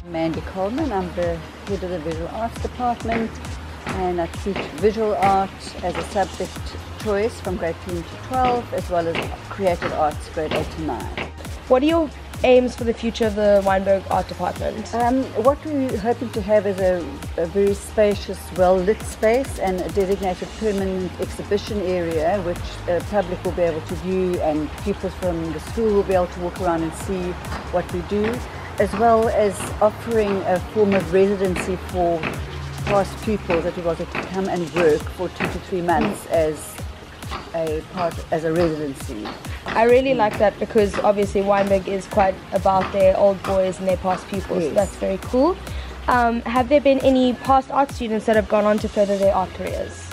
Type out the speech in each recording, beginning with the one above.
Mandy Colman, I'm the head of the Visual Arts Department, and I teach visual art as a subject choice from grade 10 to 12, as well as creative arts grade 8 to 9. What are your aims for the future of the Wynberg Art Department? What we're hoping to have is a very spacious, well-lit space and a designated permanent exhibition area which the public will be able to view, and pupils from the school will be able to walk around and see what we do, as well as offering a form of residency for past pupils that we want to come and work for 2 to 3 months as a residency. I really like that, because obviously Wynberg is quite about their old boys and their past pupils. Yes. So that's very cool. Have there been any past art students that have gone on to further their art careers?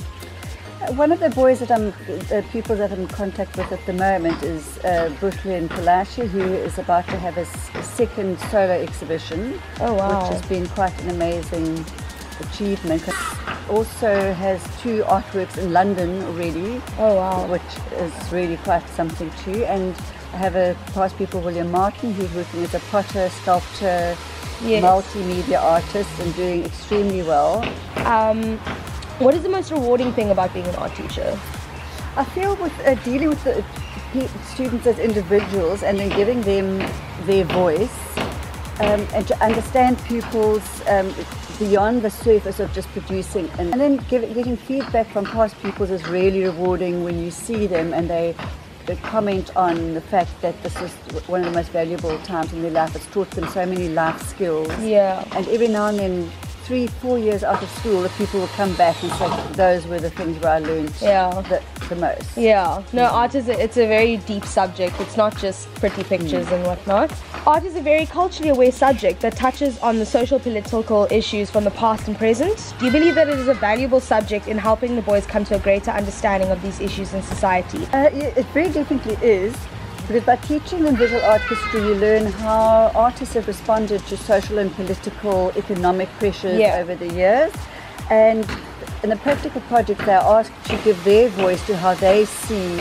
One of the boys the pupils that I'm in contact with at the moment is Brooklyn Kalashi, who is about to have his second solo exhibition. Oh wow. Which has been quite an amazing achievement. Also has 2 artworks in London already. Oh wow. Which is really quite something too. And I have a past pupil, William Martin, who's working as a potter, sculptor, yes, multimedia artist, and doing extremely well. What is the most rewarding thing about being an art teacher? I feel with dealing with the students as individuals and then giving them their voice, and to understand pupils beyond the surface of just producing, and then getting feedback from past pupils is really rewarding when you see them and they comment on the fact that this is one of the most valuable times in their life. It's taught them so many life skills. Yeah. And every now and then, 3-4 years out of school, the people will come back and say those were the things where I learned the most. Yeah, no, art it's a very deep subject. It's not just pretty pictures and whatnot. Art is a very culturally aware subject that touches on the social political issues from the past and present. Do you believe that it is a valuable subject in helping the boys come to a greater understanding of these issues in society? Yeah, it very definitely is. Because by teaching them visual art history, you learn how artists have responded to social and political, economic pressures over the years. And in the practical project, they're asked to give their voice to how they see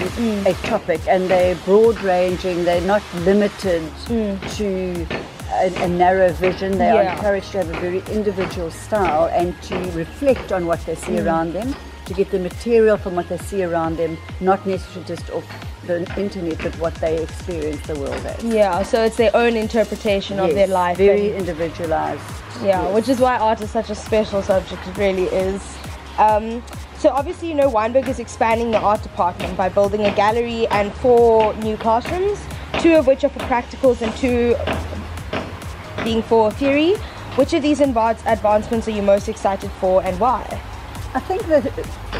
a topic. And they're broad-ranging, they're not limited to a narrow vision. They are encouraged to have a very individual style and to reflect on what they see around them, to get the material from what they see around them, not necessarily just off the internet, but what they experience the world as. Yeah, so it's their own interpretation of their life. Very individualized. Yeah, which is why art is such a special subject. It really is. So obviously, you know, Wynberg is expanding the art department by building a gallery and 4 new classrooms, 2 of which are for practicals and 2 being for theory. Which of these advancements are you most excited for, and why? I think that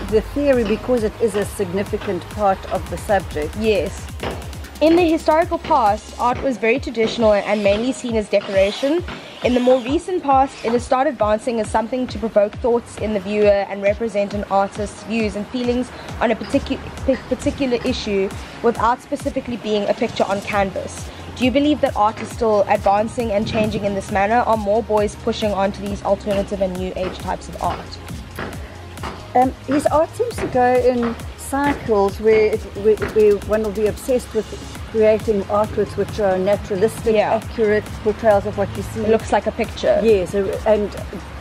the theory, because it is a significant part of the subject. Yes. In the historical past, art was very traditional and mainly seen as decoration. In the more recent past, it has started advancing as something to provoke thoughts in the viewer and represent an artist's views and feelings on a particular issue without specifically being a picture on canvas. Do you believe that art is still advancing and changing in this manner? Are more boys pushing on to these alternative and new age types of art? His art seems to go in cycles where one will be obsessed with creating artworks which are naturalistic, accurate portrayals of what you see. It looks like a picture. Yes, and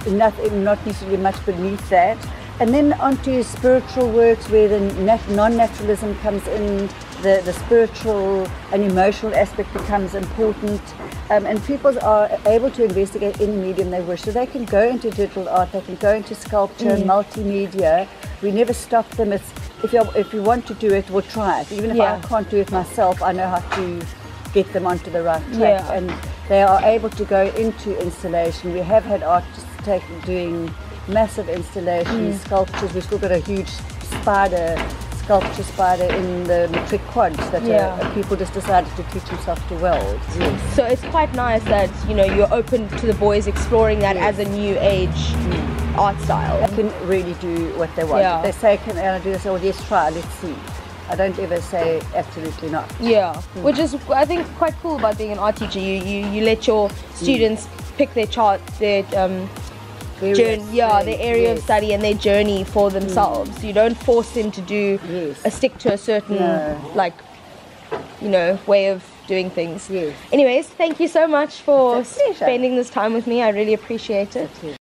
not necessarily much beneath that. And then onto spiritual works where the non-naturalism comes in, the spiritual and emotional aspect becomes important, and people are able to investigate any medium they wish. So they can go into digital art, they can go into sculpture, multimedia. We never stop them. It's, if you want to do it, we'll try it. Even if I can't do it myself, I know how to get them onto the right track. And they are able to go into installation. We have had artists doing massive installations, sculptures. We've still got a huge sculpture spider in the matric quads that people just decided to teach themselves to weld. Yes. So it's quite nice that, you know, you're open to the boys exploring that as a new age art style. They can really do what they want. If they say, can I do this? Oh, yes, try, let's see. I don't ever say absolutely not. Yeah, which is, I think, quite cool about being an art teacher. You let your students pick their their area of study and their journey for themselves. You don't force them to do stick to a certain you know, way of doing things. Yes. Anyways, thank you so much for It's a pleasure. spending this time with me. I really appreciate it.